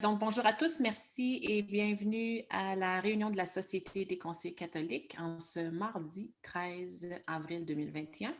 Donc, bonjour à tous, merci et bienvenue à la réunion de la Société des conseillers catholiques en ce mardi 13 avril 2021.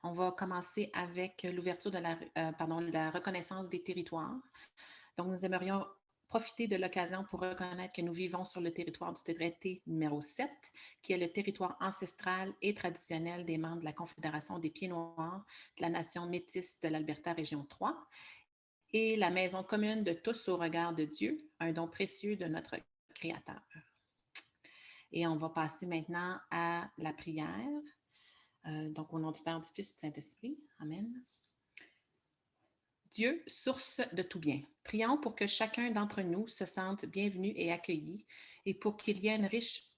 On va commencer avec l'ouverture de la reconnaissance des territoires. Donc, nous aimerions profiter de l'occasion pour reconnaître que nous vivons sur le territoire du traité numéro 7, qui est le territoire ancestral et traditionnel des membres de la Confédération des Pieds-Noirs de la nation métisse de l'Alberta Région 3, et la maison commune de tous au regard de Dieu, un don précieux de notre Créateur. Et on va passer maintenant à la prière. Donc, au nom du Père, du Fils et du Saint-Esprit. Amen. Dieu, source de tout bien, prions pour que chacun d'entre nous se sente bienvenu et accueilli et pour qu'il y ait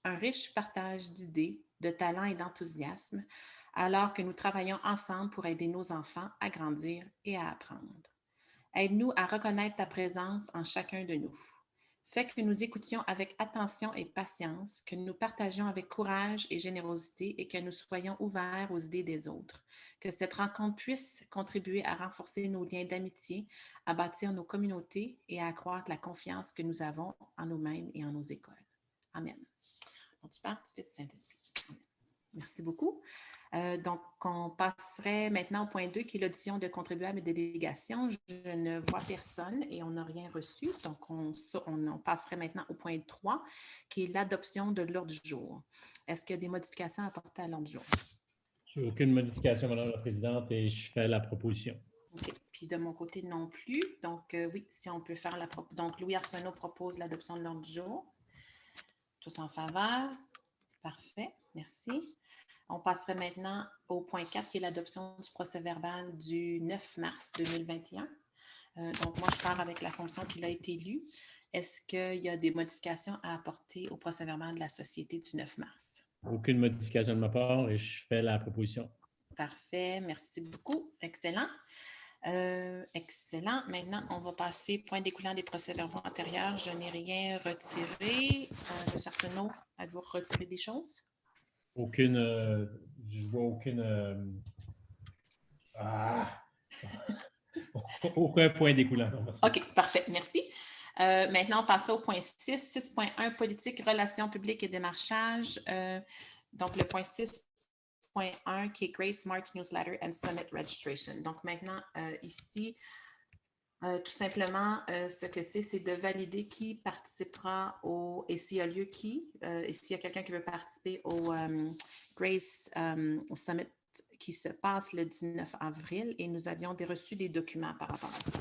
un riche partage d'idées, de talents et d'enthousiasme, alors que nous travaillons ensemble pour aider nos enfants à grandir et à apprendre. Aide-nous à reconnaître ta présence en chacun de nous. Fais que nous écoutions avec attention et patience, que nous partagions avec courage et générosité et que nous soyons ouverts aux idées des autres. Que cette rencontre puisse contribuer à renforcer nos liens d'amitié, à bâtir nos communautés et à accroître la confiance que nous avons en nous-mêmes et en nos écoles. Amen. Au nom du Père, du Fils et du Saint-Esprit. Merci beaucoup. Donc, on passerait maintenant au point 2, qui est l'audition de contribuables et de délégations. Je ne vois personne et on n'a rien reçu. Donc, on passerait maintenant au point 3, qui est l'adoption de l'ordre du jour. Est-ce qu'il y a des modifications à apporter à l'ordre du jour? Je n'ai aucune modification, Madame la Présidente, et je fais la proposition. OK. Puis de mon côté non plus. Donc, oui, si on peut faire la proposition. Donc, Louis Arsenault propose l'adoption de l'ordre du jour. Tous en faveur? Parfait. Merci. On passerait maintenant au point 4, qui est l'adoption du procès-verbal du 9 mars 2021. Donc, moi, je pars avec l'assumption qu'il a été lu. Est-ce qu'il y a des modifications à apporter au procès-verbal de la Société du 9 mars? Aucune modification de ma part et je fais la proposition. Parfait. Merci beaucoup. Excellent. Excellent. Maintenant, on va passer point découlant des procès-verbaux antérieurs. Je n'ai rien retiré. M. Arsenault, avez-vous retiré des choses? Aucune. Je vois aucune. Aucun point découlant. OK, parfait. Merci. Maintenant, on passera au point 6, 6.1, politique, relations publiques et démarchage. Donc, le point 6.1 qui est Grace Mark Newsletter and Summit Registration. Donc, maintenant, ici, tout simplement, ce que c'est de valider qui participera et s'il y a lieu qui, et s'il y a quelqu'un qui veut participer au Grace Summit qui se passe le 19 avril et nous avions reçu des documents par rapport à ça.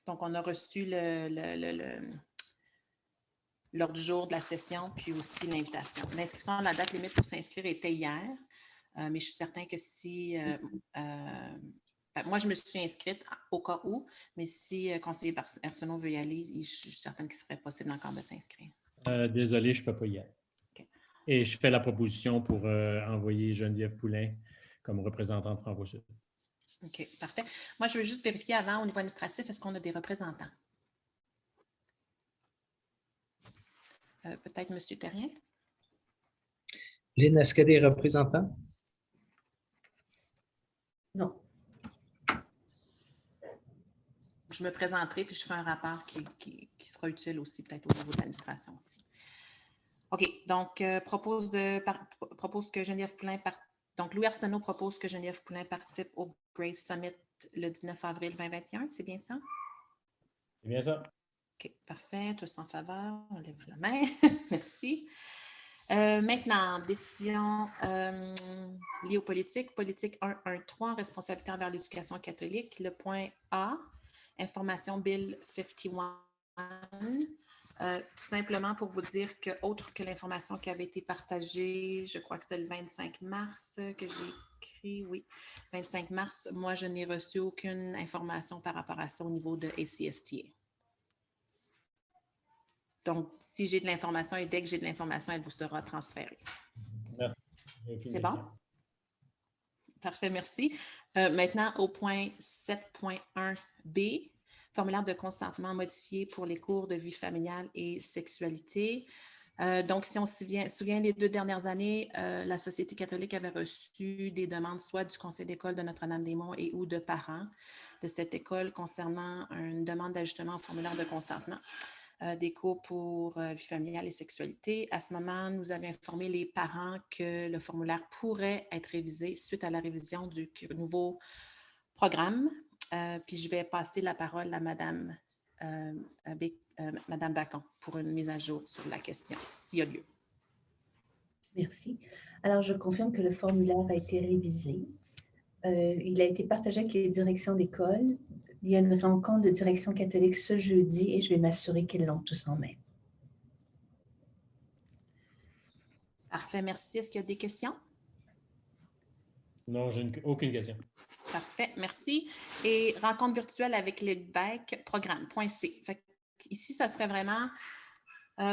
Donc, on a reçu l'ordre du jour de la session, puis aussi l'invitation. L'inscription à la date limite pour s'inscrire était hier, mais je suis certain que si... moi, je me suis inscrite au cas où, mais si conseiller Arsenault veut y aller, je suis certaine qu'il serait possible encore de s'inscrire. Désolé, je ne peux pas y aller. Okay. Et je fais la proposition pour envoyer Geneviève Poulain comme représentante Franco-Sud. OK, parfait. Moi, je veux juste vérifier avant, au niveau administratif, est-ce qu'on a des représentants? Peut-être M. Terrien? Lynn, est-ce qu'il y a des représentants? Non. Je me présenterai puis je ferai un rapport qui sera utile aussi, peut-être au niveau de l'administration aussi. OK, donc propose que Geneviève Poulain donc Louis Arsenault propose que Geneviève Poulain participe au Grace Summit le 19 avril 2021, c'est bien ça? C'est bien ça. OK, parfait. Tous en faveur, on lève la main. Merci. Maintenant, décision liée aux politiques. Politique 1.1.3, responsabilité envers l'éducation catholique. Le point A, information Bill 51. Tout simplement pour vous dire que, autre que l'information qui avait été partagée, je crois que c'était le 25 mars que j'ai écrit, oui, 25 mars, moi, je n'ai reçu aucune information par rapport à ça au niveau de ACSTA. Donc, si j'ai de l'information et dès que j'ai de l'information, elle vous sera transférée. C'est bon? Parfait, merci. Maintenant, au point 7.1b, formulaire de consentement modifié pour les cours de vie familiale et sexualité. Donc, si on se souvient, les 2 dernières années, la Société catholique avait reçu des demandes soit du Conseil d'école de Notre-Dame-des-Monts et ou de parents de cette école concernant une demande d'ajustement au formulaire de consentement des cours pour vie familiale et sexualité. À ce moment, nous avions informé les parents que le formulaire pourrait être révisé suite à la révision du nouveau programme. Puis je vais passer la parole à Mme Madame Bacon pour une mise à jour sur la question, s'il y a lieu. Merci. Alors, je confirme que le formulaire a été révisé. Il a été partagé avec les directions d'école. Il y a une rencontre de direction catholique ce jeudi et je vais m'assurer qu'ils l'ont tous en main. Parfait, merci. Est-ce qu'il y a des questions? Non, j'ai aucune question. Parfait, merci. Et rencontre virtuelle avec l'évêque, programme, point C. Fait ici, ça serait vraiment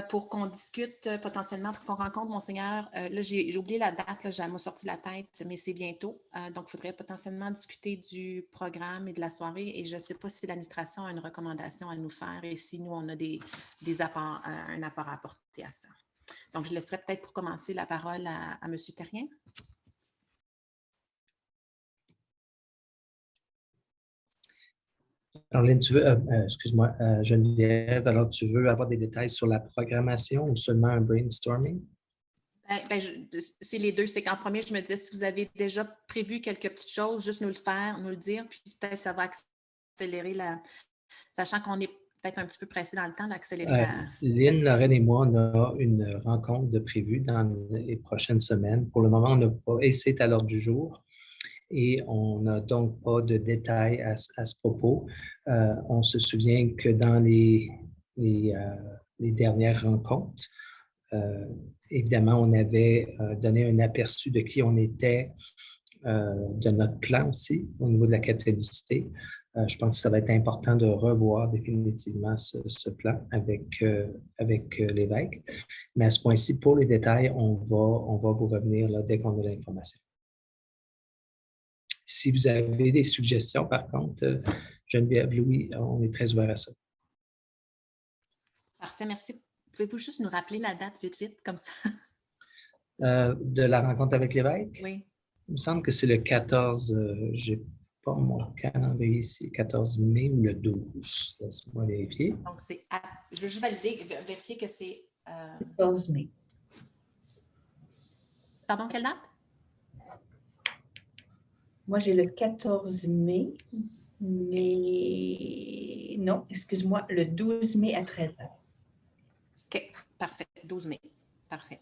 pour qu'on discute potentiellement, parce qu'on rencontre Monseigneur. Là, j'ai oublié la date, là, j'ai sorti la tête, mais c'est bientôt. Donc, il faudrait potentiellement discuter du programme et de la soirée. Et je ne sais pas si l'administration a une recommandation à nous faire et si nous, on a des apports, un apport à apporter à ça. Donc, je laisserai peut-être pour commencer la parole à M. Terrien. Alors, Lynn, tu veux, excuse-moi, Geneviève, alors tu veux avoir des détails sur la programmation ou seulement un brainstorming? C'est les deux. C'est qu'en premier, je me disais, si vous avez déjà prévu quelques petites choses, juste nous le faire, nous le dire, puis peut-être ça va accélérer sachant qu'on est peut-être un petit peu pressé dans le temps, d'accélérer Lynn, Lorraine et moi, on a une rencontre de prévue dans les prochaines semaines. Pour le moment, on n'a pas, et c'est à l'ordre du jour. Et on n'a donc pas de détails à ce propos. On se souvient que dans les dernières rencontres, évidemment, on avait donné un aperçu de qui on était, de notre plan aussi au niveau de la catholicité. Je pense que ça va être important de revoir définitivement ce plan avec l'évêque. Mais à ce point-ci, pour les détails, on va vous revenir là, dès qu'on a l'information. Si vous avez des suggestions, par contre, Geneviève, Louis, on est très ouverts à ça. Parfait, merci. Pouvez-vous juste nous rappeler la date vite, comme ça? De la rencontre avec l'évêque? Oui. Il me semble que c'est le 14, je n'ai pas mon calendrier ici, 14 mai ou le 12. Laisse-moi vérifier. Donc, je veux juste vérifier que c'est… 14 mai. Pardon, quelle date? Moi, j'ai le 14 mai, mais non, excuse-moi, le 12 mai à 13h. OK, parfait. 12 mai. Parfait.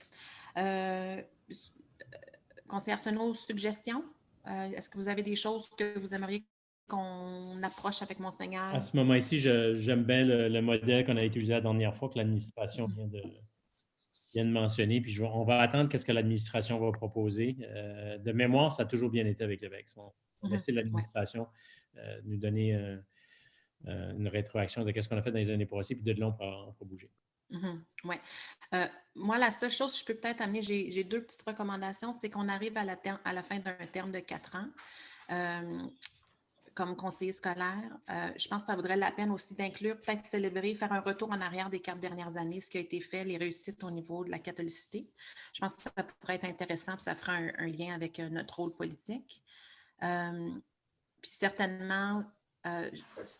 Conseillère Senot, suggestions? Est-ce que vous avez des choses que vous aimeriez qu'on approche avec Monseigneur? À ce moment-ci, j'aime bien le modèle qu'on a utilisé la dernière fois, que l'administration vient de mentionner. Puis on va attendre qu'est-ce que l'administration va proposer. De mémoire, ça a toujours bien été avec l'évêque. On va laisser l'administration nous donner une rétroaction de ce qu'on a fait dans les années passées, puis de là, on peut bouger. Oui. Moi, la seule chose que je peux peut-être amener, j'ai 2 petites recommandations, c'est qu'on arrive à la fin d'un terme de 4 ans. Comme conseiller scolaire, je pense que ça vaudrait la peine aussi d'inclure, peut-être célébrer, faire un retour en arrière des 4 dernières années, ce qui a été fait, les réussites au niveau de la catholicité. Je pense que ça pourrait être intéressant, puis ça fera un lien avec notre rôle politique. Puis certainement,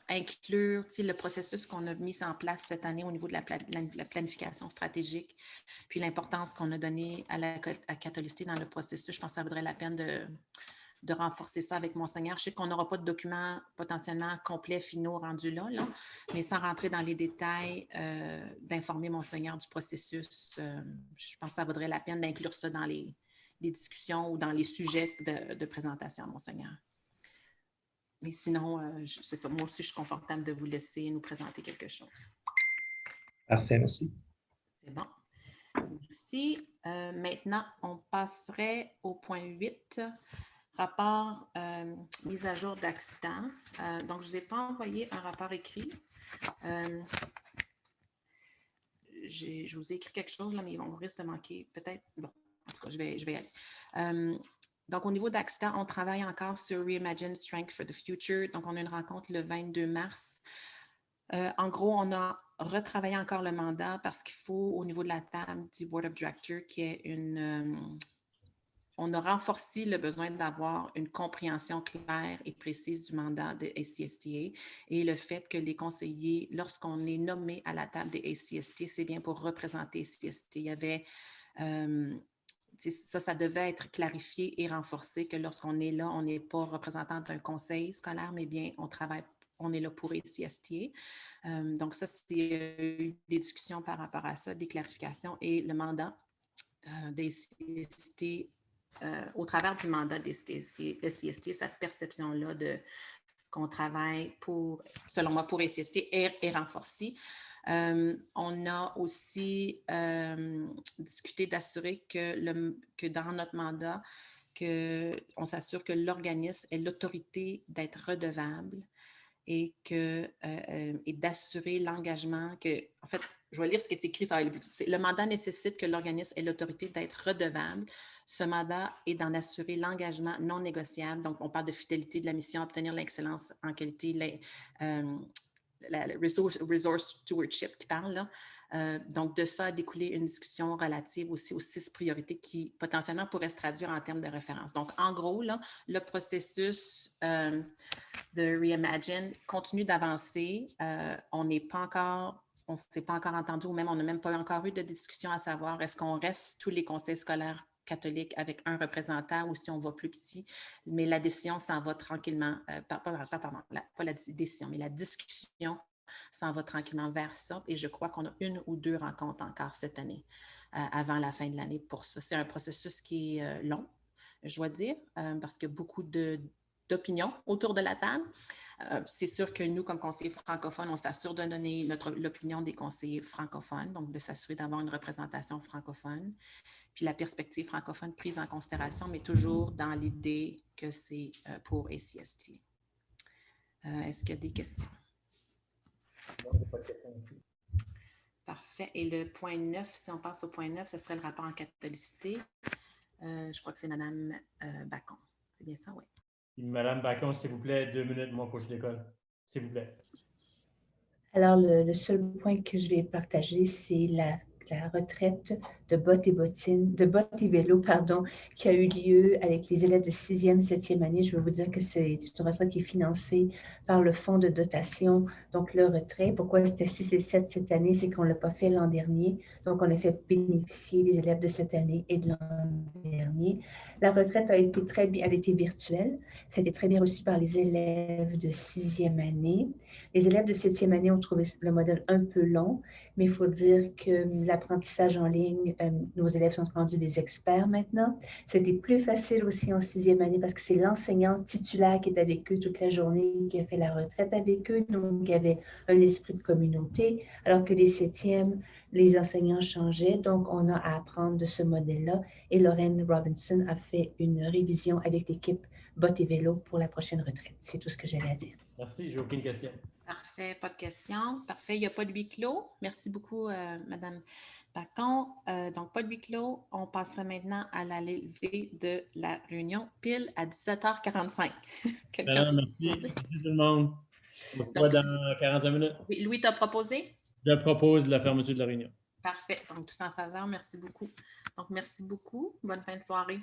inclure le processus qu'on a mis en place cette année au niveau de la planification stratégique, puis l'importance qu'on a donnée à la catholicité dans le processus. Je pense que ça vaudrait la peine de renforcer ça avec Monseigneur. Je sais qu'on n'aura pas de documents potentiellement complets, finaux, rendus là, mais sans rentrer dans les détails, d'informer Monseigneur du processus. Je pense que ça vaudrait la peine d'inclure ça dans les discussions ou dans les sujets de présentation à Monseigneur. Mais sinon, c'est ça. Moi aussi, je suis confortable de vous laisser nous présenter quelque chose. Parfait, merci. C'est bon. Merci. Maintenant, on passerait au point 8, rapport mise à jour d'accident. Donc, je ne vous ai pas envoyé un rapport écrit. Je vous ai écrit quelque chose, là, mais on risque de manquer peut-être. Bon, en tout cas, je vais y aller. Donc, au niveau d'accident, on travaille encore sur Reimagine Strength for the Future. Donc, on a une rencontre le 22 mars En gros, on a retravaillé encore le mandat parce qu'il faut, au niveau de la table du Board of Directors, qu'il y ait on a renforcé le besoin d'avoir une compréhension claire et précise du mandat de ACSTA et le fait que les conseillers, lorsqu'on est nommé à la table des ACSTA, c'est bien pour représenter ACSTA. Il y avait, ça devait être clarifié et renforcé que lorsqu'on est là, on n'est pas représentant d'un conseil scolaire, mais bien on est là pour ACSTA. Donc ça, c'est des discussions par rapport à ça, des clarifications et le mandat des ACSTA. Au travers du mandat des CST, cette perception-là qu'on travaille selon moi, pour ACST est renforcée. On a aussi discuté d'assurer que dans notre mandat, on s'assure que l'organisme ait l'autorité d'être redevable et d'assurer l'engagement en fait, je vais lire ce qui est écrit, ça va aller plus vite. Le mandat nécessite que l'organisme ait l'autorité d'être redevable. Ce mandat est d'en assurer l'engagement non négociable. Donc, on parle de fidélité de la mission, obtenir l'excellence en qualité, la resource stewardship qui parle là. Donc, de ça a découlé une discussion relative aussi aux 6 priorités qui potentiellement pourraient se traduire en termes de référence. Donc, en gros, là, le processus de Reimagine continue d'avancer. On ne s'est pas encore entendu ou même on n'a même pas encore eu de discussion à savoir est-ce qu'on reste tous les conseils scolaires catholiques avec un représentant ou si on va plus petit. Mais la décision s'en va tranquillement, pas la décision, mais la discussion s'en va tranquillement vers ça. Et je crois qu'on a 1 ou 2 rencontres encore cette année, avant la fin de l'année pour ça. C'est un processus qui est long, je dois dire, parce qu'il y a beaucoup d'opinions autour de la table. C'est sûr que nous, comme conseillers francophones, on s'assure de donner l'opinion des conseillers francophones, donc de s'assurer d'avoir une représentation francophone, puis la perspective francophone prise en considération, mais toujours dans l'idée que c'est pour ACST. Est-ce qu'il y a des questions? Non, pas de questions ici. Parfait. Et le point 9, si on passe au point 9, ce serait le rapport en catholicité. Je crois que c'est Mme Bacon. C'est bien ça, oui. Madame Bacon, s'il vous plaît, 2 minutes, moi, il faut que je décolle. S'il vous plaît. Alors, le seul point que je vais partager, c'est la retraite de bottes et vélos, qui a eu lieu avec les élèves de 6e, 7e année. Je veux vous dire que c'est une retraite qui est financée par le fonds de dotation. Donc, le retrait, pourquoi c'était 6 et 7 cette année, c'est qu'on ne l'a pas fait l'an dernier. Donc, on a fait bénéficier les élèves de cette année et de l'an dernier. La retraite a été très bien, elle a été virtuelle. Ça a été très bien reçu par les élèves de 6e année. Les élèves de 7e année ont trouvé le modèle un peu long, mais il faut dire que l'apprentissage en ligne, nos élèves sont rendus des experts maintenant. C'était plus facile aussi en 6e année parce que c'est l'enseignant titulaire qui est avec eux toute la journée, qui a fait la retraite avec eux, donc il y avait un esprit de communauté, alors que les 7e, les enseignants changeaient, donc on a à apprendre de ce modèle-là. Et Lorraine Robinson a fait une révision avec l'équipe Bottes et Vélo pour la prochaine retraite. C'est tout ce que j'avais à dire. Merci, j'ai aucune question. Parfait, pas de questions. Parfait, il n'y a pas de huis clos. Merci beaucoup, Mme Bacon. Donc, pas de huis clos. On passera maintenant à la levée de la réunion pile à 17h45. Merci. Merci tout le monde. On se voit dans 45 minutes. Oui, Louis t'a proposé? Je propose la fermeture de la réunion. Parfait. Donc, tous en faveur. Merci beaucoup. Donc, merci beaucoup. Bonne fin de soirée.